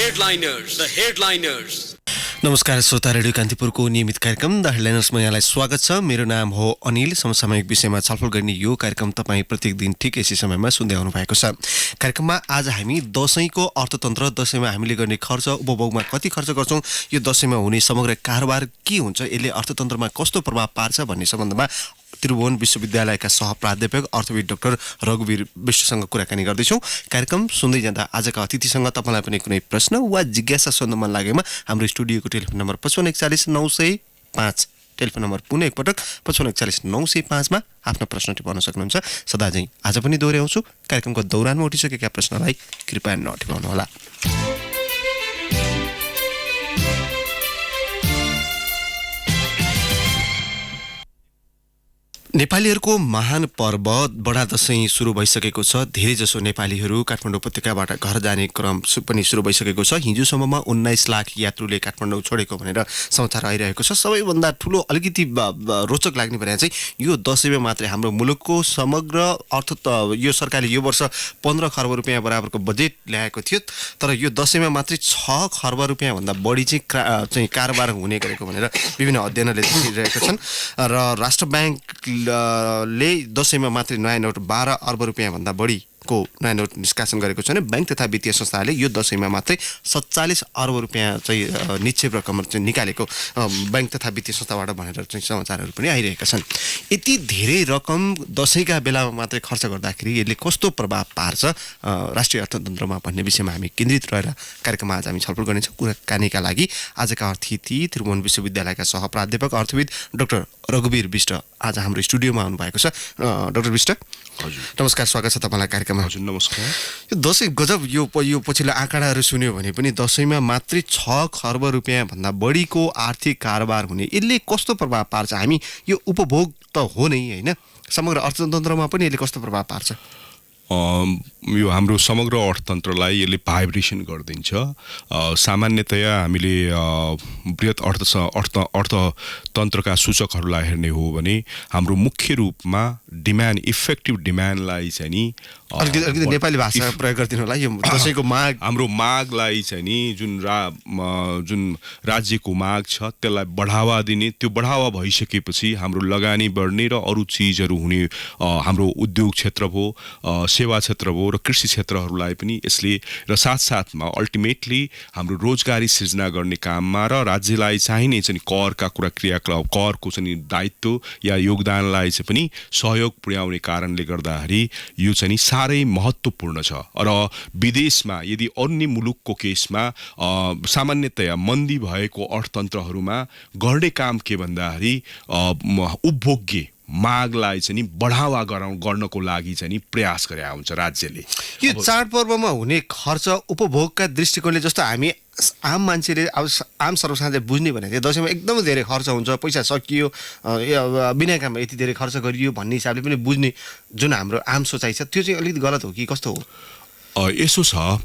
headliners. नमस्कार श्रोता radio कान्तिपुरको नियमित कार्यक्रम द हेडलाइनर्समा यहाँलाई स्वागत छ। मेरो नाम हो अनिल। समसामयिक विषयमा छलफल गर्ने यो कार्यक्रम तपाईँ प्रत्येक दिन ठिक यसै समयमा सुन्दै आउनु भएको छ। कार्यक्रममा आज हामी दशैंको अर्थतन्त्र, दशैंमा हामीले गर्ने खर्च, उपभोगमा कति खर्च गर्छौँ, यो दशैंमा हुने समग्र कारोबार के हुन्छ, यसले अर्थतन्त्रमा कस्तो प्रभाव पार्छ भन्ने सम्बन्धमा त्रिभुवन विश्वविद्यालयका सहप्राध्यापक अर्थविद डाक्टर रघुवीर विष्टसँग कुराकानी गर्दैछौँ। कार्यक्रम सुन्दै जाँदा आजका अतिथिसँग तपाईँलाई पनि कुनै प्रश्न वा जिज्ञासा सोध्न मन लागेमा हाम्रो स्टुडियोको टेलिफोन नम्बर 5541 टेलिफोन नम्बर पुनः एकपटक 5541 मा आफ्नो प्रश्न टिपाउन सक्नुहुन्छ। सदा चाहिँ आज पनि दोहोऱ्याउँछु, कार्यक्रमको दौरानमा उठिसकेका प्रश्नलाई कृपया नटिपाउनुहोला। नेपालीहरूको महान पर्व बडा दशैं सुरु भइसकेको छ। धेरैजसो नेपालीहरू काठमाडौँ उपत्यकाबाट घर जाने क्रम पनि सुरु भइसकेको छ। हिजोसम्ममा 19 लाख यात्रुले काठमाडौँ छोडेको भनेर समाचार आइरहेको छ। सबैभन्दा ठुलो अलिकति रोचक लाग्ने भने चाहिँ यो दशैंमा मात्रै हाम्रो मुलुकको समग्र यो सरकारले यो वर्ष 15 खर्ब रुपियाँ बराबरको बजेट ल्याएको थियो, तर यो दशैंमा मात्रै 6 खर्ब रुपियाँ भन्दा बढी चाहिँ कारोबार हुने गरेको भनेर विभिन्न अध्ययनले देखिरहेका छन्। र राष्ट्र ब्याङ्कले दशैंमा मात्रै नयाँ नोट 12 अर्ब रुपियाँ भन्दा बढीको नयाँ नोट निष्कासन गरेको छ भने ब्याङ्क तथा वित्तीय संस्थाहरूले यो दशैंमा मात्रै 47 अर्ब रुपियाँ चाहिँ निक्षेप रकम चाहिँ निकालेको ब्याङ्क तथा वित्तीय संस्थाबाट भनेर चाहिँ समाचारहरू पनि आइरहेका छन्। यति धेरै रकम दशैंका बेलामा मात्रै खर्च गर्दाखेरि यसले कस्तो प्रभाव पार्छ राष्ट्रिय अर्थतन्त्रमा भन्ने विषयमा हामी केन्द्रित रहेर कार्यक्रममा आज हामी छलफल गर्नेछौँ। कुराकानीका लागि आजका अतिथि त्रिभुवन विश्वविद्यालयका सहप्राध्यापक अर्थविद डाक्टर रघुवीर विष्ट आज हाम्रो स्टुडियोमा आउनुभएको छ। डाक्टर विष्ट, हजुर नमस्कार, स्वागत छ तपाईँलाई कार्यक्रममा। हजुर नमस्कार। यो दशैं गजब, यो पछिल्लो आँकडाहरू सुन्यो भने पनि दशैंमा मात्रै 6 खर्ब रुपियाँ भन्दा बढीको आर्थिक कारोबार हुने, यसले कस्तो प्रभाव पार्छ? हामी यो उपभोग त हो नै होइन, समग्र अर्थतन्त्रमा पनि यसले कस्तो प्रभाव पार्छ? यो हाम्रो समग्र अर्थतन्त्रलाई यसले भाइब्रेसन गरिदिन्छ। सामान्यतया हामीले बृहत अर्थतन्त्रका सूचकहरूलाई हेर्ने हो भने हाम्रो मुख्य रूपमा डिमान्ड, इफेक्टिभ डिमान्डलाई चाहिँ नि अलिकति नेपाली भाषा प्रयोग गरिदिनु होला। यो दशैंको माग, हाम्रो मागलाई चाहिँ नि जुन राज्यको माग छ त्यसलाई बढावा दिने, त्यो बढावा भइसकेपछि हाम्रो लगानी बढ्ने र अरू चिजहरू हुने, हाम्रो उद्योग क्षेत्र भयो, सेवा क्षेत्र भयो र कृषि क्षेत्रहरूलाई पनि यसले, र साथसाथमा अल्टिमेटली हाम्रो रोजगारी सृजना गर्ने काममा र राज्यलाई चाहिने चाहिँ करका कुरा क्रियाकलाप, करको चाहिँ दायित्व या योगदानलाई चाहिँ पनि सहयोग पुर्याउने कारणले गर्दाखेरि यो चाहिँ साह्रै महत्त्वपूर्ण छ। र विदेशमा यदि अन्य मुलुकको केसमा सामान्यतया मन्दी भएको अर्थतन्त्रहरूमा गर्ने काम के भन्दाखेरि उपभोग्य मागलाई चाहिँ बढावा गर्नको लागि चाहिँ प्रयास गरे हुन्छ राज्यले। यो चाडपर्वमा हुने खर्च उपभोगका दृष्टिकोणले, जस्तो हामी आम मान्छेले आम सर्वसाधारणले बुझ्ने भने चाहिँ दशैंमा एकदमै धेरै खर्च हुन्छ, पैसा सकियो, बिना काममा यति धेरै खर्च गरियो भन्ने हिसाबले पनि बुझ्ने जुन हाम्रो आम सोचाइ छ, त्यो चाहिँ अलिकति गलत हो कि कस्तो हो? यसो छ,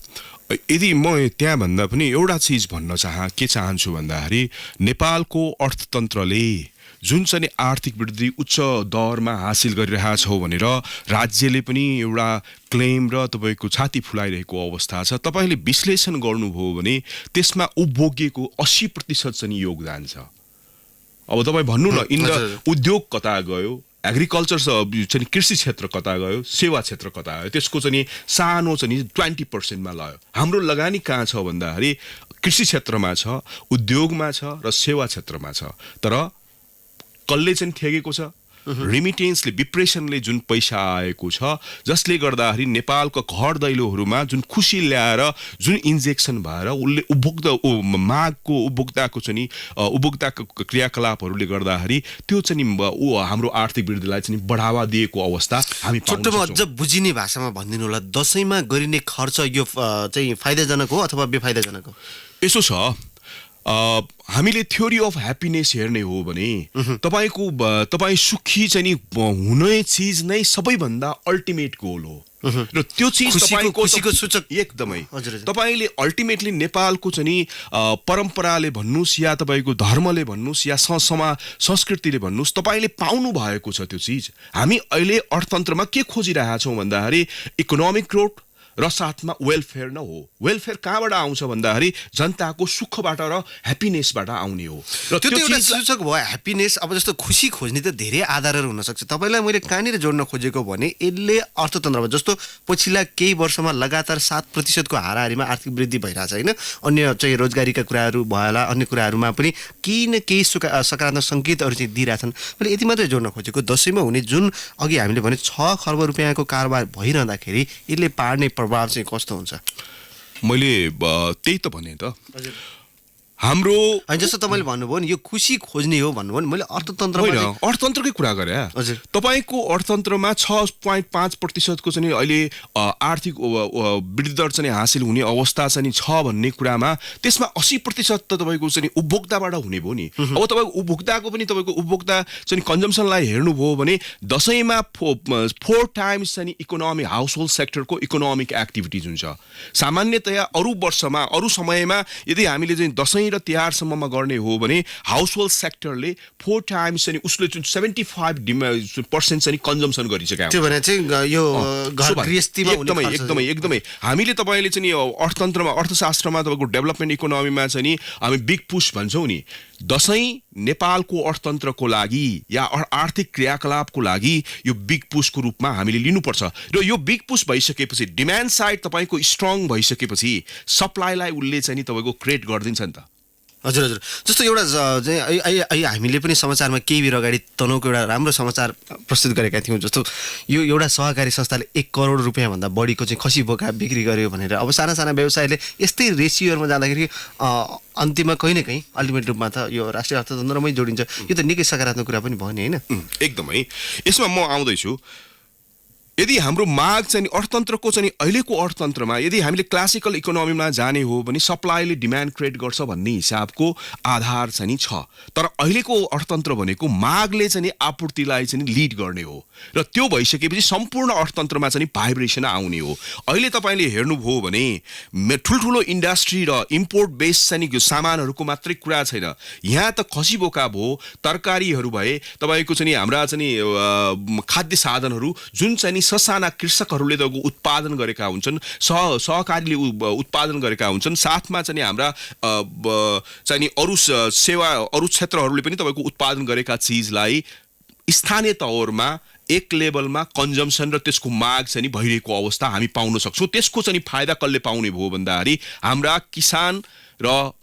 यदि म त्यहाँभन्दा पनि एउटा चिज भन्न के चाहन्छु भन्दाखेरि नेपालको अर्थतन्त्रले जुन चाहिँ आर्थिक वृद्धि उच्च दरमा हासिल गरिरहेको छ भनेर राज्यले पनि एउटा क्लेम र तपाईँको छाती फुलाइरहेको अवस्था छ। तपाईँले विश्लेषण गर्नुभयो भने त्यसमा उपभोग्यको 80% चाहिँ योगदान छ। अब तपाईँ भन्नु न, उद्योग कता गयो, एग्रिकल्चर चाहिँ कृषि क्षेत्र कता गयो, सेवा क्षेत्र कता गयो, त्यसको चाहिँ सानो चाहिँ 20% मा लयो। हाम्रो लगानी कहाँ छ भन्दाखेरि कृषि क्षेत्रमा छ, उद्योगमा छ र सेवा क्षेत्रमा छ। तर कसले चाहिँ ठेगेको छ? रिमिटेन्सले, विप्रेसनले जुन पैसा आएको छ, जसले गर्दाखेरि नेपालको घर दैलोहरूमा जुन खुसी ल्याएर जुन इन्जेक्सन भएर उसले उपभोक्ताको चाहिँ उपभोक्ताको क्रियाकलापहरूले गर्दाखेरि त्यो चाहिँ हाम्रो आर्थिक वृद्धिलाई चाहिँ बढावा दिएको अवस्था हामी पाउँछौँ। छोटोमा अझ बुझिने भाषामा भनिदिनु होला, दशैंमा गरिने खर्च यो चाहिँ फाइदाजनक हो अथवा बेफाइदाजनक हो? यसो छ, हामीले थ्योरी अफ ह्याप्पिनेस हेर्ने हो भने तपाईँ सुखी चाहिँ हुने चिज नै सबैभन्दा अल्टिमेट गोल हो र त्यो चिज तपाईको खुशीको सूचक एकदमै। तपाईले अल्टिमेटली नेपालको चाहिँ परम्पराले भन्नुस् या तपाईको धर्मले भन्नुस् या संस्कृतिले भन्नुस्, तपाईले पाउनु भएको छ त्यो चिज। हामी अहिले अर्थतन्त्रमा के खोजिरहेका छौं भन्दाखेरि इकोनोमिक ग्रोथ र साथमा वेलफेयर न हो। वेलफेयर कहाँबाट आउँछ भन्दाखेरि जनताको सुखबाट र ह्याप्पिनेसबाट आउने हो। र त्यो त एउटा सूचक भयो ह्याप्पिनेस। अब जस्तो खुसी खोज्ने त धेरै आधारहरू हुनसक्छ। तपाईँलाई मैले कहाँनिर जोड्न खोजेको भने यसले अर्थतन्त्रमा जस्तो पछिल्ला केही वर्षमा लगातार 7% हाराहारीमा आर्थिक वृद्धि भइरहेछ होइन। अन्य चाहिँ रोजगारीका कुराहरू भएला, अन्य कुराहरूमा पनि केही न केही सकारात्मक सङ्केतहरू चाहिँ दिइरहेछन्। मैले यति मात्रै जोड्न खोजेको दसैँमा हुने जुन अघि हामीले भने 6 खर्ब रुपियाँको कारोबार भइरहँदाखेरि यसले पार्ने प्रभाव चाहिँ कस्तो हुन्छ? मैले त्यही त भने त हाम्रो जस्तो तपाईँले भन्नुभयो नि यो खुसी खोज्ने हो भन्नुभयो नि, मैले अर्थतन्त्रमा अर्थतन्त्रकै कुरा गरे। हजुर, तपाईँको अर्थतन्त्रमा 6.5% को चाहिँ अहिले आर्थिक वृद्धि दर चाहिँ हासिल हुने अवस्था चाहिँ छ भन्ने कुरामा त्यसमा 80% त तपाईँको चाहिँ उपभोक्ताबाट हुने भयो नि। अब तपाईँको उपभोक्ताको पनि तपाईँको उपभोक्ता चाहिँ कन्जम्सनलाई हेर्नुभयो भने दसैँमा 4 टाइम्स चाहिँ इकोनोमी हाउस होल्ड सेक्टरको इकोनोमिक एक्टिभिटिज हुन्छ। सामान्यतया अरू वर्षमा अरू समयमा यदि हामीले चाहिँ दसैँ र तिहारसम्ममा गर्ने हो भने हाउस होल्ड सेक्टरले 4 टाइम्स चाहिँ उसले 75% चाहिँ कन्जम्सन गरिसक्यो। त्यो भने चाहिँ यो घर गृहस्थीमा एकदमै हामीले तपाईँले चाहिँ अर्थतन्त्रमा अर्थशास्त्रमा तपाईँको डेभलपमेन्ट इकोनोमीमा चाहिँ हामी बिग पुश भन्छौँ नि। दसैँ नेपालको अर्थतन्त्रको लागि या आर्थिक क्रियाकलापको लागि यो बिग पुशको रूपमा हामीले लिनुपर्छ। र यो बिग पुश भइसकेपछि डिमान्ड साइड तपाईँको स्ट्रङ भइसकेपछि सप्लाईलाई उसले चाहिँ तपाईँको क्रिएट गरिदिन्छ नि त। हजुर हजुर, जस्तो एउटा चाहिँ हामीले पनि समाचारमा केही बेर अगाडि तनहुको एउटा राम्रो समाचार प्रस्तुत गरेका थियौँ। जस्तो यो एउटा सहकारी संस्थाले 1 करोड रुपियाँभन्दा बढीको चाहिँ खसी बोका बिक्री गर्यो भनेर। अब साना साना व्यवसायले यस्तै रेसियोहरूमा जाँदाखेरि अन्तिममा कहीँ न कहीँ अल्टिमेट रूपमा त यो राष्ट्रिय अर्थतन्त्रमै जोडिन्छ। यो त निकै सकारात्मक कुरा पनि भयो नि होइन? एकदमै। यसमा म आउँदैछु। यदि हाम्रो माग चाहिँ अर्थतन्त्रको चाहिँ अहिलेको अर्थतन्त्रमा यदि हामीले क्लासिकल इकोनोमीमा जाने हो भने सप्लाईले डिमान्ड क्रिएट गर्छ भन्ने हिसाबको आधार चाहिँ छ। तर अहिलेको अर्थतन्त्र भनेको मागले चाहिँ आपूर्तिलाई चाहिँ लिड गर्ने हो। र त्यो भइसकेपछि सम्पूर्ण अर्थतन्त्रमा चाहिँ भाइब्रेसन आउने हो। अहिले तपाईँले हेर्नुभयो भने ठुल्ठुलो इन्डस्ट्री र इम्पोर्ट बेस चाहिँ सामानहरूको मात्रै कुरा छैन। यहाँ त खसी बोका भयो, तरकारीहरू भए, तपाईँको चाहिँ हाम्रा चाहिँ खाद्य साधनहरू जुन चाहिँ ससाना कृषकहरूले त उत्पादन गरेका हुन्छन्, सहकारीले उत्पादन गरेका हुन्छन्, साथमा चाहिँ हाम्रा चाहिँ अरू सेवा अरू क्षेत्रहरूले पनि तपाईँको उत्पादन गरेका चिजलाई स्थानीय तौरमा एक लेभलमा कन्जम्सन र त्यसको माग चाहिँ भइरहेको अवस्था हामी पाउन सक्छौँ। त्यसको चाहिँ फाइदा कसले पाउने भयो भन्दाखेरि हाम्रा किसान र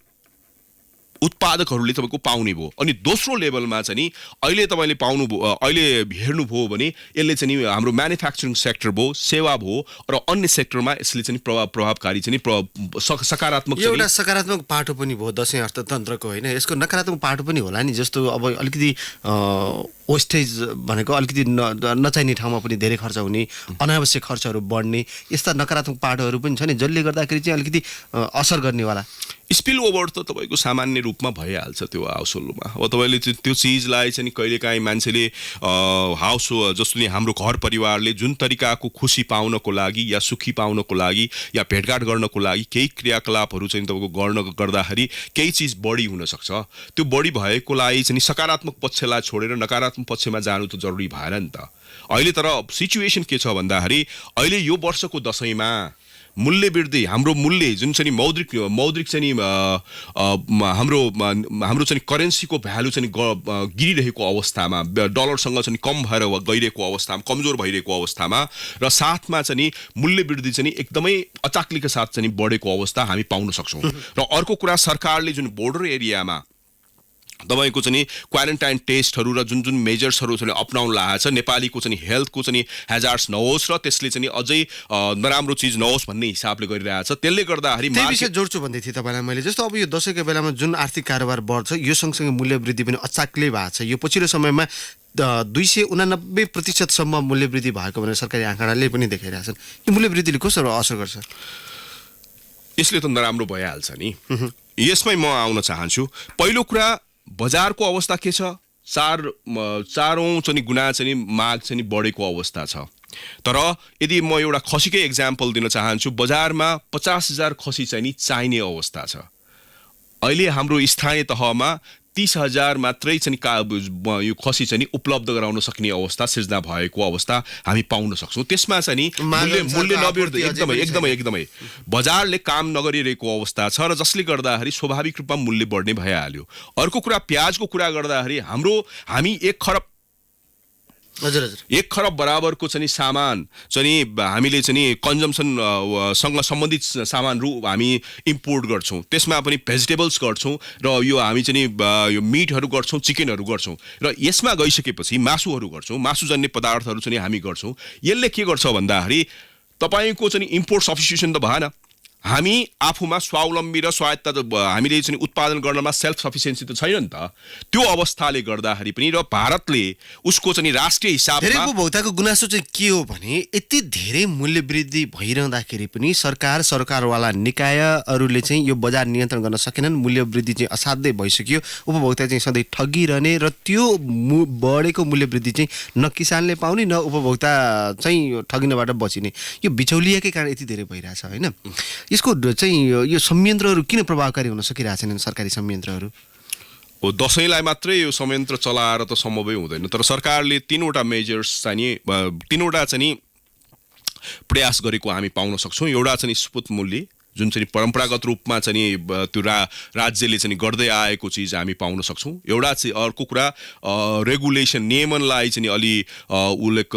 उत्पादकहरूले तपाईँको पाउने भयो। अनि दोस्रो लेभलमा चाहिँ अहिले तपाईँले अहिले हेर्नुभयो भने यसले चाहिँ हाम्रो म्यानुफ्याक्चरिङ सेक्टर भयो, सेवा भयो र अन्य सेक्टरमा यसले चाहिँ प्रभावकारी चाहिँ सकारात्मक एउटा सकारात्मक पाटो पनि भयो दसैँ अर्थतन्त्रको होइन। यसको नकारात्मक पाटो पनि होला नि। जस्तो अब अलिकति वेस्टेज भनेको अलिकति नचाहिने ठाउँमा पनि धेरै खर्च हुने, अनावश्यक खर्चहरू बढ्ने, यस्ता नकारात्मक पाटोहरू पनि छ नि जसले गर्दाखेरि चाहिँ अलिकति असर गर्नेवाला। स्पिल ओभर त तपाईँको सामान्य रूपमा भइहाल्छ त्यो हाउसहोल्डमा। अब तपाईँले त्यो चिजलाई चाहिँ कहिलेकाहीँ मान्छेले हाउस जस्तो नि हाम्रो घर परिवारले जुन तरिकाको खुसी पाउनको लागि या सुखी पाउनको लागि या भेटघाट गर्नको लागि केही क्रियाकलापहरू चाहिँ तपाईँको गर्दाखेरि केही चिज बढी हुनसक्छ। त्यो बढी भएकोलाई चाहिँ सकारात्मक पक्षलाई छोडेर नकारात्मक पक्षमा जानु त जरुरी भएन नि त। अहिले तर सिचुएसन के छ भन्दाखेरि अहिले यो वर्षको दसैँमा मूल्य वृद्धि हाम्रो मूल्य जुन चाहिँ मौद्रिक चाहिँ हाम्रो चाहिँ करेन्सीको भ्यालु चाहिँ गिरिरहेको अवस्थामा, डलरसँग चाहिँ कम भएर गइरहेको अवस्थामा, कमजोर भइरहेको अवस्थामा र साथमा चाहिँ मूल्य वृद्धि चाहिँ एकदमै अचाक्लीका साथ चाहिँ बढेको अवस्था हामी पाउन सक्छौँ। र अर्को कुरा सरकारले जुन बोर्डर एरियामा तपाईँको चाहिँ क्वारेन्टाइन टेस्टहरू र जुन मेजर्सहरू चाहिँ अपनाउन लागेको छ, नेपालीको चाहिँ हेल्थको चाहिँ हेजार्ड्स नहोस् र त्यसले चाहिँ अझै नराम्रो चिज नहोस् भन्ने हिसाबले गरिरहेको छ। त्यसले गर्दाखेरि त्यही विषय जोड्छु भन्दै थिएँ तपाईँलाई मैले। जस्तो अब यो दसैँको बेलामा जुन आर्थिक कारोबार बढ्छ यो सँगसँगै मूल्य वृद्धि पनि अचाक्लै भएको छ। यो पछिल्लो समयमा 289% मूल्य वृद्धि भएको भनेर सरकारी आँकडाले पनि देखाइरहेछन्। यो मूल्य वृद्धिले कसरी असर गर्छ? यसले त नराम्रो भइहाल्छ नि। यसमै म आउन चाहन्छु। पहिलो कुरा बजारको अवस्था के छ? चारौँ चाहिँ गुणा चाहिँ माग चाहिँ बढेको अवस्था छ। तर यदि म एउटा खसीकै एक्जाम्पल दिन चाहन्छु, बजारमा 50,000 खसी चाहिँ चाहिने अवस्था छ। अहिले हाम्रो स्थानीय तहमा 30,000 मात्रै चाहिँ यो खसी चाहिँ नि उपलब्ध गराउन सक्ने अवस्था सिर्जना भएको अवस्था हामी पाउन सक्छौँ। त्यसमा चाहिँ नि मूल्य नबिर्दै एकदमै बजारले काम नगरिरहेको अवस्था छ र जसले गर्दाखेरि स्वाभाविक रूपमा मूल्य बढ्ने भइहाल्यो। अर्को कुरा प्याजको कुरा गर्दाखेरि हामी 1 खरब हजुर 1 खरब बराबरको चाहिँ सामान चाहिँ हामीले चाहिँ कन्जम्सन सँग सम्बन्धित सामानहरू हामी इम्पोर्ट गर्छौँ। त्यसमा पनि भेजिटेबल्स गर्छौँ र यो हामी चाहिँ यो मिटहरू गर्छौँ, चिकनहरू गर्छौँ र यसमा गइसकेपछि मासुहरू गर्छौँ, मासुजन्य पदार्थहरू चाहिँ हामी गर्छौँ। यसले के गर्छ भन्दाखेरि तपाईको चाहिँ इम्पोर्ट सफिसिएन्ट त भएन, हामी आफूमा स्वावलम्बी र स्वायत्ता हामीले चाहिँ उत्पादन गर्नमा सेल्फ सफिसियन्सी त छैन नि त। त्यो अवस्थाले गर्दाखेरि पनि र भारतले उसको चाहिँ राष्ट्रिय हिसाबमा धेरै उपभोक्ताको गुनासो चाहिँ के हो भने यति धेरै मूल्य वृद्धि भइरहँदाखेरि पनि सरकारवाला निकायहरूले चाहिँ यो बजार नियन्त्रण गर्न सकेनन्। मूल्य वृद्धि चाहिँ असाध्यै भइसक्यो। उपभोक्ता चाहिँ सधैँ ठगिरहने र त्यो बढेको मूल्य वृद्धि चाहिँ न किसानले पाउने न उपभोक्ता चाहिँ ठगिनबाट बचिने, यो बिचौलियाकै कारण यति धेरै भइरहेछ होइन। यसको चाहिँ यो संयन्त्रहरू किन प्रभावकारी हुन सकिरहेछन् सरकारी संयन्त्रहरू? दशैंलाई मात्रै यो संयन्त्र चलाएर त सम्भवै हुँदैन, तर सरकारले 3वटा मेजर्स चाहिँ 3वटा चाहिँ प्रयास गरेको हामी पाउन सक्छौँ। एउटा चाहिँ स्फुट मूल्य जुन चाहिँ परम्परागत रूपमा चाहिँ त्यो राज्यले चाहिँ गर्दै आएको चिज हामी पाउन सक्छौँ। एउटा चाहिँ अर्को कुरा रेगुलेसन नियमनलाई चाहिँ अलि उल्लेख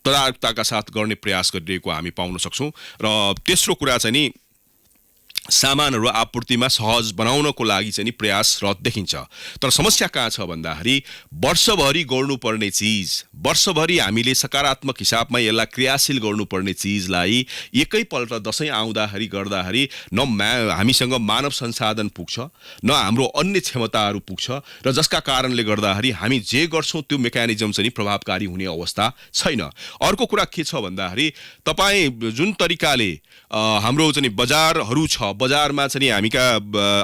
तदारकताका साथ गर्ने प्रयास गरिरहेको हामी पाउन सक्छौँ। र तेस्रो कुरा चाहिँ नि सामानहरू आपूर्तिमा सहज बनाउनको लागि चाहिँ प्रयासरत देखिन्छ। तर समस्या कहाँ छ भन्दाखेरि वर्षभरि गर्नुपर्ने चिज, वर्षभरि हामीले सकारात्मक हिसाबमा यसलाई क्रियाशील गर्नुपर्ने चिजलाई एकैपल्ट दशैं आउँदाखेरि गर्दाखेरि हामीसँग मानव संसाधन पुग्छ, न हाम्रो अन्य क्षमताहरू पुग्छ र जसका कारणले गर्दाखेरि हामी जे गर्छौँ त्यो मेकानिजम चाहिँ प्रभावकारी हुने अवस्था छैन। अर्को कुरा के छ भन्दाखेरि तपाईँ जुन तरिकाले हाम्रो चाहिँ बजारहरू छ, बजारमा चाहिँ हामीका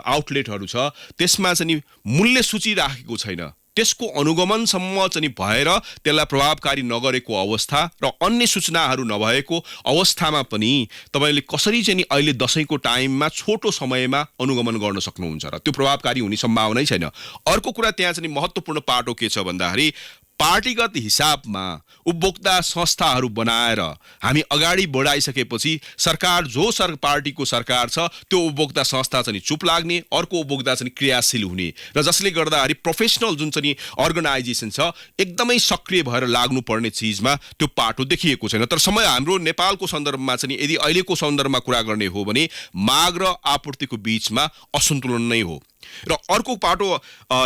आउटलेटहरू छ, त्यसमा चाहिँ मूल्य सूची राखेको छैन, त्यसको अनुगमनसम्म चाहिँ भएर त्यसलाई प्रभावकारी नगरेको अवस्था र अन्य सूचनाहरू नभएको अवस्थामा पनि तपाईले कसरी चाहिँ अहिले दशैंको टाइममा छोटो समयमा अनुगमन गर्न सक्नुहुन्छ र त्यो प्रभावकारी हुने सम्भावनै छैन। अर्को कुरा त्यहाँ चाहिँ महत्त्वपूर्ण पाटो के छ भन्दाखेरि पार्टीगत हिसाबमा उपभोक्ता संस्थाहरू बनाएर हामी अगाडि बढाइसकेपछि सरकार जो पार्टीको सरकार छ त्यो उपभोक्ता संस्था चाहिँ चुप लाग्ने, अर्को उपभोक्ता चाहिँ क्रियाशील हुने र जसले गर्दाखेरि प्रोफेसनल जुन चाहिँ अर्गनाइजेसन छ एकदमै सक्रिय भएर लाग्नुपर्ने चिजमा त्यो पाटो देखिएको छैन। तर समय हाम्रो नेपालको सन्दर्भमा चाहिँ यदि अहिलेको सन्दर्भमा कुरा गर्ने हो भने माग र आपूर्तिको बीचमा असन्तुलन नै हो। र अर्को पाटो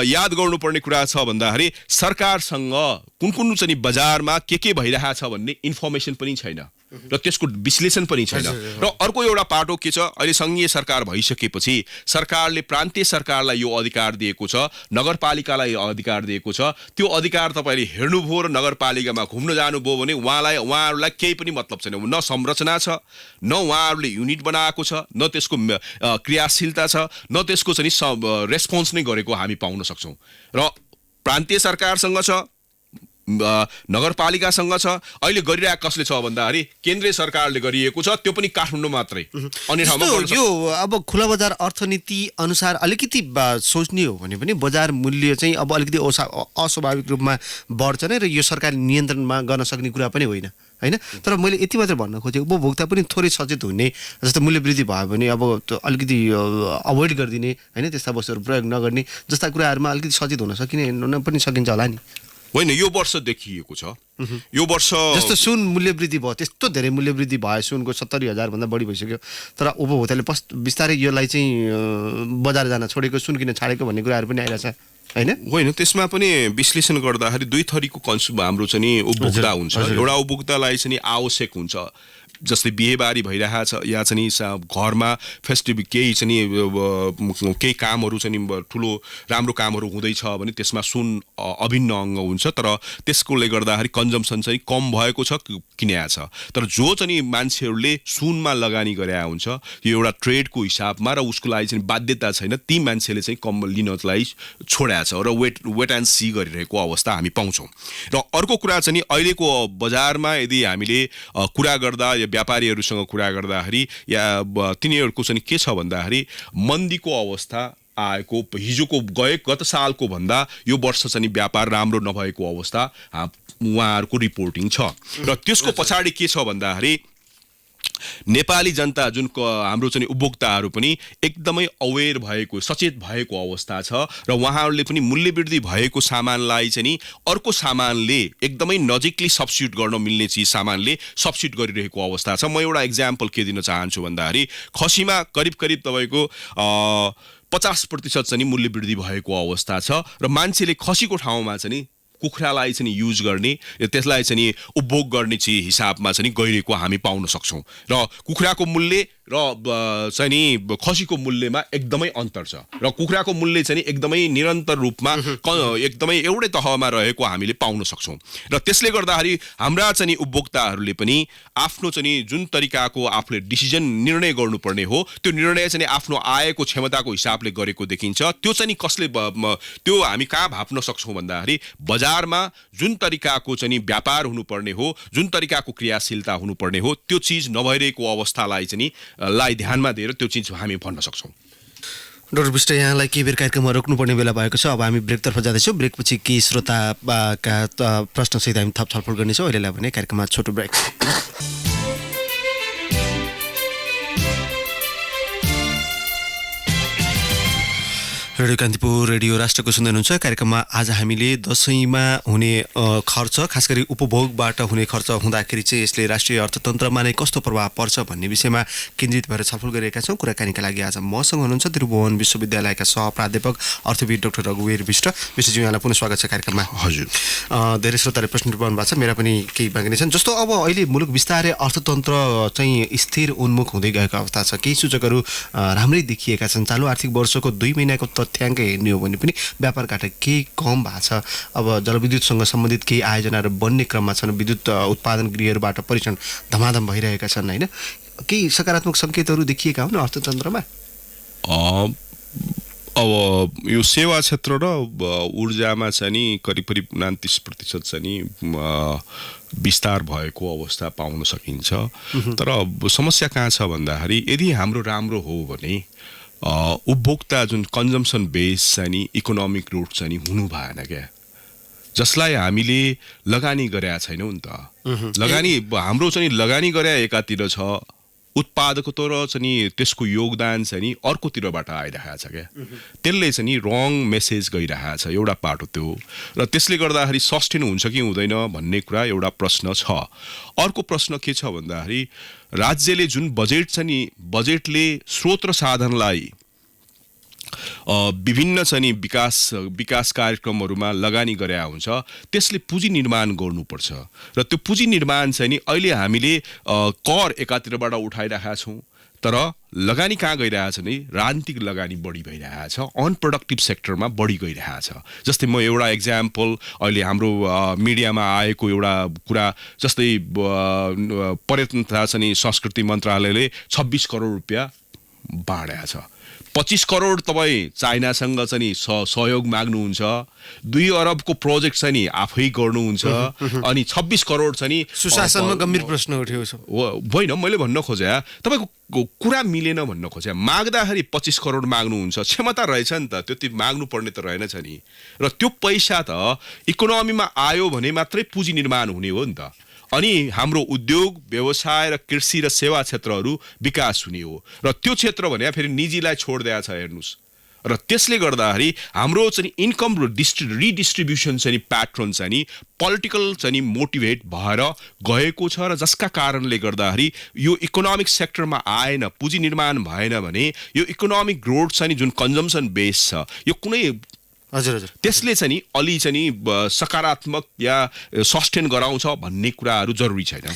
याद गर्नुपर्ने कुरा छ भन्दाखेरि सरकारसँग कुन चाहिँ बजारमा के भइरहेछ भन्ने इन्फर्मेसन पनि छैन र त्यसको विश्लेषण पनि छैन। र अर्को एउटा पाटो के छ, अहिले संघीय सरकार भइसकेपछि सरकारले प्रान्तीय सरकारलाई यो अधिकार दिएको छ, नगरपालिकालाई अधिकार दिएको छ। त्यो अधिकार तपाईले हेर्नुभयो र नगरपालिकामा घुम्न जानुभयो भने उहाँहरूलाई केही पनि मतलब छैन, न संरचना छ, न उहाँहरूले युनिट बनाएको छ, न त्यसको क्रियाशीलता छ, न त्यसको चाहिँ रेस्पोन्स नै गरेको हामी पाउन सक्छौँ। र प्रान्तीय सरकारसँग छ, नगरपालिकासँग छ, अहिले गरिरहेको कसले छ भन्दाखेरि केन्द्रीय सरकारले गरिएको छ, त्यो पनि काठमाडौँ मात्रै। अन्य ठाउँमा यो अब खुला बजार अर्थनीति अनुसार अलिकति सोच्ने हो भने पनि बजार मूल्य चाहिँ अब अलिकति अस्वाभाविक रूपमा बढ्छ नै र यो सरकारले नियन्त्रणमा गर्न सक्ने कुरा पनि होइन हैन। तर मैले यति मात्र भन्न खोजेँ उपभोक्ता पनि थोरै सचेत हुने, जस्तो मूल्य वृद्धि भयो भने अब अलिकति अभोइड गरिदिने हैन, त्यस्ता वस्तुहरू प्रयोग नगर्ने जस्ता कुराहरूमा अलिकति सचेत हुन सकिने पनि सकिन्छ होला नि। होइन, यो वर्ष देखिएको छ, यो वर्ष जस्तो सुन मूल्य वृद्धि भयो, त्यस्तो धेरै मूल्य वृद्धि भयो, सुनको 70,000 भन्दा बढी भइसक्यो, तर उपभोक्ताले बिस्तारै यसलाई चाहिँ बजार जान छोडेको, सुन किन छाडेको भन्ने कुराहरू पनि आइरहेछ होइन। त्यसमा पनि विश्लेषण गर्दाखेरि दुई थरीको हाम्रो चाहिँ उपभोक्ता हुन्छ। एउटा उपभोक्तालाई चाहिँ आवश्यक हुन्छ, जस्तै बिहेबारी भइरहेछ या चाहिँ घरमा फेस्टिभ केही चाहिँ केही कामहरू चाहिँ ठुलो राम्रो कामहरू हुँदैछ भने त्यसमा सुन अभिन्न अङ्ग हुन्छ, तर त्यसकोले गर्दाखेरि कन्जम्सन चाहिँ कम भएको छ किनेको छ। तर जो चाहिँ मान्छेहरूले सुनमा लगानी गरे हुन्छ यो एउटा ट्रेडको हिसाबमा र उसको लागि चाहिँ बाध्यता छैन, ती मान्छेले चाहिँ कम लिनलाई छोडेको छ र वेट एन्ड सी गरिरहेको अवस्था हामी पाउँछौँ। र अर्को कुरा चाहिँ अहिलेको बजारमा यदि हामीले कुरा गर्दा व्यापारीहरूसँग कुरा गर्दाखेरि या तिनीहरूको चाहिँ के छ भन्दाखेरि मन्दीको अवस्था आएको हिजोको गत सालको भन्दा यो वर्ष चाहिँ व्यापार राम्रो नभएको अवस्था उहाँहरूको रिपोर्टिङ छ र त्यसको पछाडि के छ भन्दाखेरि नेपाली जनता जुन हाम्रो चाहिँ उपभोक्ताहरू पनि एकदमै अवेर भएको सचेत भएको अवस्था छ र उहाँहरूले पनि मूल्य वृद्धि भएको सामानलाई चाहिँ अर्को सामानले एकदमै नजिकली सब्स्टिट्युट गर्न मिल्ने चिज सामानले सब्स्टिट्युट गरिरहेको अवस्था छ। म एउटा इक्जाम्पल के दिन चाहन्छु भन्दाखेरि खसीमा करिब तपाईँको 50% चाहिँ मूल्य वृद्धि भएको अवस्था छ र मान्छेले खसीको ठाउँमा चाहिँ कुखुरालाई चाहिँ युज गर्ने त्यसलाई चाहिँ उपभोग गर्ने हिसाबमा चाहिँ गइरहेको हामी पाउन सक्छौँ र कुखुराको मूल्य र चाहिँ नि खसीको मूल्यमा एकदमै अन्तर छ र कुखुराको मूल्य चाहिँ एकदमै निरन्तर रूपमा एकदमै एउटै तहमा रहेको हामीले पाउन सक्छौँ र त्यसले गर्दाखेरि हाम्रा चाहिँ उपभोक्ताहरूले पनि आफ्नो चाहिँ जुन तरिकाको आफूले डिसिजन निर्णय गर्नुपर्ने हो त्यो निर्णय चाहिँ आफ्नो आयको क्षमताको हिसाबले गरेको देखिन्छ। त्यो चाहिँ कसले त्यो हामी कहाँ भाप्न सक्छौँ भन्दाखेरि बजारमा जुन तरिकाको चाहिँ व्यापार हुनुपर्ने हो जुन तरिकाको क्रियाशीलता हुनुपर्ने हो त्यो चिज नभइरहेको अवस्थालाई चाहिँ लाई ध्यानमा दिएर त्यो चिज हामी भन्न सक्छौँ। डाक्टर विष्ट यहाँलाई केही बेर कार्यक्रममा रोक्नुपर्ने बेला भएको छ। अब हामी ब्रेकतर्फ जाँदैछौँ। ब्रेकपछि केही श्रोताका प्रश्नसहित हामी थप छलफल गर्नेछौँ। अहिलेलाई भने कार्यक्रममा छोटो ब्रेक। रेडियो कान्तिपुर रेडियो राष्ट्रको सुन्दै हुनुहुन्छ। कार्यक्रममा आज हामीले दशैंमा हुने खर्च खास गरी उपभोगबाट हुने खर्च हुँदाखेरि चाहिँ यसले राष्ट्रिय अर्थतन्त्रमा नै कस्तो प्रभाव पर्छ भन्ने विषयमा केन्द्रित भएर छलफल गरिरहेका छौँ। कुराकानीका लागि आज मसँग हुनुहुन्छ त्रिभुवन विश्वविद्यालयका सहप्राध्यापक अर्थविद डाक्टर रघुवीर विष्ट। विष्टज्यू यहाँलाई पुनः स्वागत छ कार्यक्रममा। हजुर, धेरै श्रोताले प्रश्न उठाउनु भएको छ, मेरा पनि केही बाँकी छन्। जस्तो अब अहिले मुलुक बिस्तारै अर्थतन्त्र चाहिँ स्थिर उन्मुख हुँदै गएको अवस्था छ। केही सूचकहरू राम्रै देखिएका छन्। चालु आर्थिक वर्षको 2 महिनाको तथ्याङ्क हेर्ने हो भने पनि व्यापार घाटा केही कम भएको छ। अब जलविद्युतसँग सम्बन्धित केही आयोजनाहरू बन्ने क्रममा छन्। विद्युत उत्पादन गृहहरूबाट परीक्षण धमाधम भइरहेका छन् होइन। केही सकारात्मक सङ्केतहरू देखिएका हुन् अर्थतन्त्रमा? अब यो सेवा क्षेत्र र ऊर्जामा चाहिँ नि करिब 29% चाहिँ नि विस्तार भएको अवस्था पाउन सकिन्छ। तर समस्या कहाँ छ भन्दाखेरि यदि हाम्रो राम्रो हो भने उपभोक्ता जुन कन्जम्सन बेस चाहिँ नि इकोनोमिक ग्रोथ चाहिँ नि हुनु भएन क्या, जसलाई हामीले लगानी गरेका छैनौँ नि त। लगानी हाम्रो चाहिँ लगानी गरे एकातिर छ, उत्पादकत्व र चाहिँ त्यसको योगदान चाहिँ नि अर्कोतिरबाट आइरहेको छ क्या। त्यसले चाहिँ नि रङ मेसेज गइरहेको छ, एउटा पाटो त्यो। र त्यसले गर्दाखेरि सस्टेन हुन्छ कि हुँदैन भन्ने कुरा एउटा प्रश्न छ। अर्को प्रश्न के छ भन्दाखेरि राज्यले जुन बजेट छ नि बजेटले स्रोत र साधनलाई विभिन्न चाहिँ विकास कार्यक्रमहरूमा लगानी गरेका हुन्छ, त्यसले पुँजी निर्माण गर्नुपर्छ। र त्यो पुँजी निर्माण चाहिँ नि अहिले हामीले कर एकातिरबाट उठाइरहेका छौँ, तर लगानी कहाँ गइरहेछ भने राजनीतिक लगानी बढी भइरहेछ, अनप्रोडक्टिभ सेक्टरमा बढी गइरहेछ। जस्तै म एउटा इक्जाम्पल अहिले हाम्रो मिडियामा आएको एउटा कुरा, जस्तै पर्यटन तथा चाहिँ संस्कृति मन्त्रालयले 26 करोड रुपियाँ बाँडेको छ। 25 करोड तपाईँ चाइनासँग चाहिँ सहयोग माग्नुहुन्छ, 2 अरबको प्रोजेक्ट चाहिँ नि आफै गर्नुहुन्छ, अनि 26 करोड चाहिँ नि सुशासनमा गम्भीर प्रश्न उठ्यो होइन। मैले भन्न खोजे तपाईँको कुरा मिलेन भन्न खोजे। माग्दाखेरि 25 करोड माग्नुहुन्छ, क्षमता रहेछ नि त, त्यति माग्नु पर्ने त रहेनछ नि। र त्यो पैसा त इकोनोमीमा आयो भने मात्रै पुँजी निर्माण हुने हो नि त। अनि हाम्रो उद्योग व्यवसाय र कृषि र सेवा क्षेत्रहरू विकास हुने हो। र त्यो क्षेत्र भने फेरि निजीलाई छोडिदिएको छ हेर्नुहोस्। र त्यसले गर्दाखेरि हाम्रो चाहिँ इन्कम रिडिस्ट्रिब्युसन चाहिँ प्याटर्न चाहिँ नि पोलिटिकल चाहिँ मोटिभेट भएर गएको छ। र जसका कारणले गर्दाखेरि यो इकोनोमिक सेक्टरमा आएन, पुँजी निर्माण भएन भने यो इकोनोमिक ग्रोथ चाहिँ जुन कन्जम्सन बेस छ यो कुनै त्यसले चाहिँ नि अलि चाहिँ नि सकारात्मक या सस्टेन गराउँछ भन्ने कुराहरू जरुरी छैन।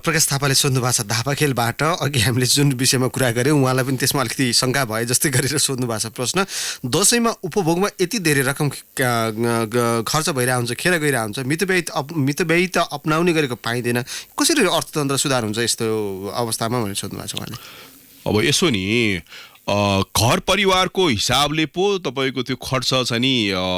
प्रकाश थापाले सोध्नु भएको छ धापाखेलबाट। अघि हामीले जुन विषयमा कुरा गऱ्यौँ उहाँलाई पनि त्यसमा अलिकति शङ्का भए जस्तै गरेर सोध्नु भएको छ प्रश्न। दसैँमा उपभोगमा यति धेरै रकम खर्च भइरहेको हुन्छ, खेर गइरहेको हुन्छ, मितव्ययी त अपनाउने गरेको पाइँदैन, कसरी अर्थतन्त्र सुधार हुन्छ यस्तो अवस्थामा भनेर सोध्नु भएको छ उहाँले। अब यसो नि घर परिवारको हिसाबले पो तपाईँको त्यो खर्च चाहिँ नि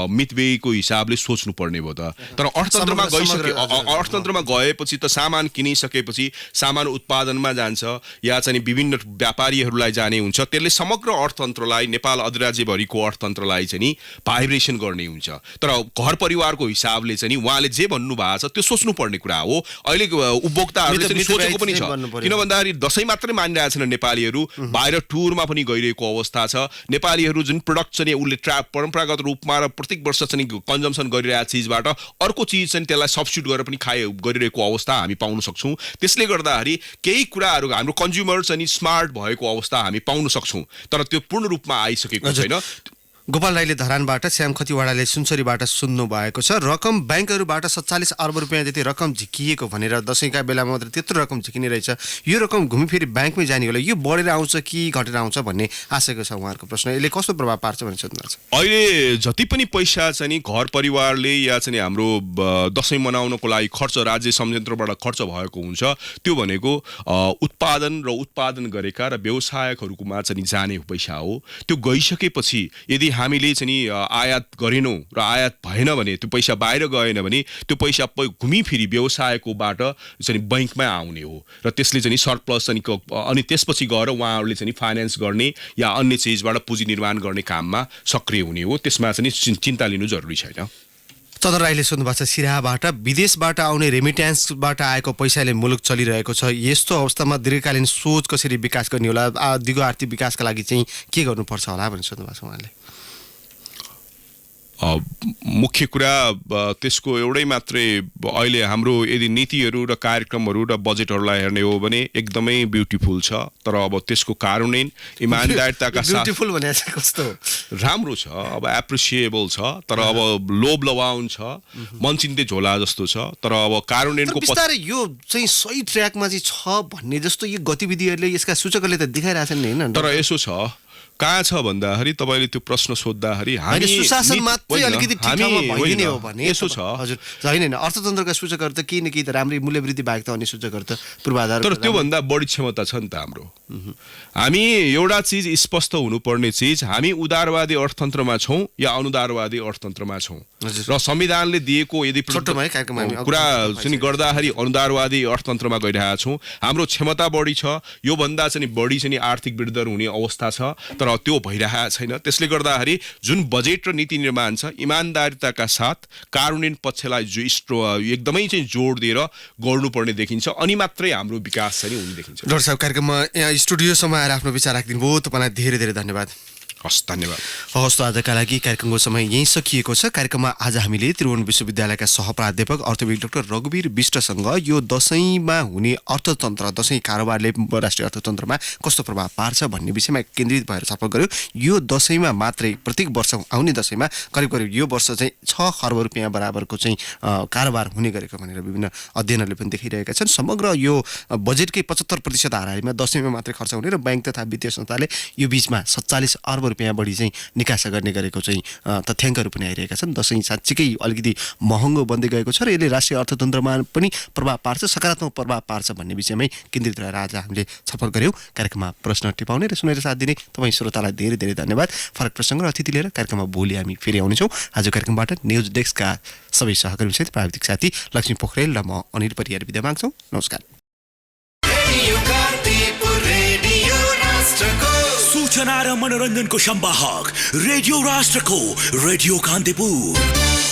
मितव्ययको हिसाबले सोच्नु पर्ने भयो त। तर अर्थतन्त्रमा अर्थतन्त्रमा गएपछि त सामान किनिसकेपछि सामान उत्पादनमा जान्छ या चाहिँ विभिन्न व्यापारीहरूलाई जाने हुन्छ, त्यसले समग्र अर्थतन्त्रलाई नेपाल अधिराज्यभरिको अर्थतन्त्रलाई चाहिँ नि भाइब्रेसन गर्ने हुन्छ। तर घर परिवारको हिसाबले चाहिँ नि उहाँले जे भन्नु भएको छ त्यो सोच्नु पर्ने कुरा हो। अहिले उपभोक्ताहरूले चाहिँ सोचेको पनि छ, किन भन्दाखेरि दसैँ मात्रै मानिरहेको छैन नेपालीहरू, बाहिर टुरमा पनि गइरहेको अवस्था छ। नेपालीहरू जुन प्रडक्ट चाहिँ उसले परम्परागत रूपमा र प्रत्येक वर्ष चाहिँ कन्जम्सन गरिरहेको चिजबाट अर्को चिज चाहिँ त्यसलाई सब्स्टिट्युट गरेर पनि गरिरहेको अवस्था हामी पाउन सक्छौँ। त्यसले गर्दाखेरि केही कुराहरू हाम्रो कन्ज्युमर चाहिँ स्मार्ट भएको अवस्था हामी पाउन सक्छौँ, तर त्यो पूर्ण रूपमा आइसकेको छैन। गोपाल राईले धरानबाट, श्याम खतिवडाले सुनसरीबाट सुन्नु भएको छ। रकम ब्याङ्कहरूबाट 47 अर्ब रुपियाँ जति रकम झिकिएको भनेर दसैँका बेलामा मात्र त्यत्रो रकम झिकिने रहेछ, यो रकम घुमिफिरी ब्याङ्कमै जाने होला, यो बढेर आउँछ कि घटेर आउँछ भन्ने आशयको छ उहाँहरूको प्रश्न। यसले कस्तो प्रभाव पार्छ भन्ने सोध्नु छ। अहिले जति पनि पैसा चाहिँ नि घर परिवारले या चाहिँ हाम्रो दसैँ मनाउनको लागि खर्च राज्य संयन्त्रबाट खर्च भएको हुन्छ, त्यो भनेको उत्पादन र उत्पादन गरेका र व्यवसायकहरूकोमा चाहिँ जाने पैसा हो। त्यो गइसकेपछि यदि हामीले चाहिँ नि आयात गरेनौँ र आयात भएन भने, त्यो पैसा बाहिर गएन भने त्यो पैसा घुमिफिरी व्यवसायकोबाट चाहिँ ब्याङ्कमै आउने हो र त्यसले चाहिँ सरप्लस चाहिँ अनि त्यसपछि गएर उहाँहरूले चाहिँ फाइनेन्स गर्ने या अन्य चिजबाट पुँजी निर्माण गर्ने काममा सक्रिय हुने हो। त्यसमा चाहिँ चिन्ता लिनु जरुरी छैन। चन्द्र राईले सोध्नुभएको छ सिराहाबाट, विदेशबाट आउने रेमिट्यान्सबाट आएको पैसाले मुलुक चलिरहेको छ, यस्तो अवस्थामा दीर्घकालीन सोच कसरी विकास गर्ने होला, दिगो आर्थिक विकासका लागि चाहिँ के गर्नुपर्छ होला भनेर सोध्नुभएको छ उहाँले। मुख्य कुरा त्यसको एउटै मात्रै, अहिले हाम्रो यदि नीतिहरू र कार्यक्रमहरू र बजेटहरूलाई हेर्ने हो भने एकदमै ब्युटिफुल छ, तर अब त्यसको कार्यान्वयन इमानदारिताका साथ ब्युटिफुल भने कस्तो राम्रो छ, अब एप्रिसिएबल छ, तर अब लोभ लवाउन छ, मन्चिन्ते झोला जस्तो छ, तर अब कार्यान्वयनको बिस्तारै यो चाहिँ सही ट्र्याकमा चाहिँ छ भन्ने जस्तो यो गतिविधिहरूले यसका सूचकहरूले त देखाइरहेछन् नि हैन। तर यसो छ, कहाँ छ भन्दाखेरि तपाईँले त्यो प्रश्न सोद्धाखेरि हामी सुशासन मात्रै अलिकति ठिकठाकमा भइदिने हो भने यसो छ। हजुर होइन, अर्थतन्त्रका सूचकहरू त केही न केही त राम्रै मूल्य वृद्धि बाहेक त अन्य सूचकहरू त पूर्वाधार, तर त्योभन्दा बढी क्षमता छ नि त हाम्रो। हामी एउटा चिज स्पष्ट हुनुपर्ने चिज, हामी उदारवादी अर्थतन्त्रमा छौँ या अनुदारवादी अर्थतन्त्रमा छौँ र संविधानले दिएको यदि कुरा चाहिँ गर्दाखेरि अनुदारवादी अर्थतन्त्रमा गइरहेका छौँ। हाम्रो क्षमता बढी छ, योभन्दा चाहिँ बढी चाहिँ आर्थिक वृद्धि हुने अवस्था छ, तर त्यो भइरहेको छैन। त्यसले गर्दाखेरि जुन बजेट र नीति निर्माण छ इमानदारिताका साथ कार्यान्वयन पक्षलाई एकदमै चाहिँ जोड दिएर गर्नुपर्ने देखिन्छ, अनि मात्रै हाम्रो विकास चाहिँ हुने देखिन्छ। डाक्टर साहब, कार्यक्रममा यहाँ स्टुडियोसम्म आएर आफ्नो विचार राखिदिनु भयो, तपाईँलाई धेरै धेरै धन्यवाद। हस्, धन्यवाद। हवस्, आजका लागि कार्यक्रमको समय यहीँ सकिएको छ। कार्यक्रममा आज हामीले त्रिभुवन विश्वविद्यालयका सहप्राध्यापक अर्थविद डाक्टर रघुवीर विष्टसँग यो दसैँमा हुने अर्थतन्त्र, दसैँ कारोबारले राष्ट्रिय अर्थतन्त्रमा कस्तो प्रभाव पार्छ भन्ने विषयमा केन्द्रित भएर छलफल गर्यो। यो दसैँमा मात्रै, प्रत्येक वर्ष आउने दसैँमा करिब करिब यो वर्ष चाहिँ 6 खर्ब रुपियाँ बराबरको चाहिँ कारोबार हुने गरेको भनेर विभिन्न अध्ययनहरूले पनि देखाइरहेका छन्। समग्र यो बजेटकै 75% हाराहारीमा दसैँमा मात्रै खर्च हुने र ब्याङ्क तथा वित्तीय संस्थाले यो बीचमा 47 अर्ब रुपियाँ बढी चाहिँ निकासा गर्ने गरेको चाहिँ तथ्याङ्कहरू पनि आइरहेका छन्। दसैँ साँच्चीकै अलिकति महँगो बन्दै गएको छ र यसले राष्ट्रिय अर्थतन्त्रमा पनि प्रभाव पार्छ, सकारात्मक प्रभाव पार्छ भन्ने विषयमै केन्द्रित रहेर आज हामीले छलफल गऱ्यौँ। कार्यक्रममा प्रश्न टिपाउने र सुनेर साथ दिने तपाईँ श्रोतालाई धेरै धेरै धन्यवाद। फरक प्रसङ्ग र अतिथि लिएर कार्यक्रममा भोलि हामी फेरि आउनेछौँ। आज कार्यक्रमबाट न्युज डेस्कका सबै सहकर्मीसहित प्राविधिक साथी लक्ष्मी पोखरेल र म अनिल परियार बिदा माग्छौँ। नमस्कार। सूचना र मनोरञ्जनको संवाहक रेडियो राष्ट्रको रेडियो कान्तिपुर।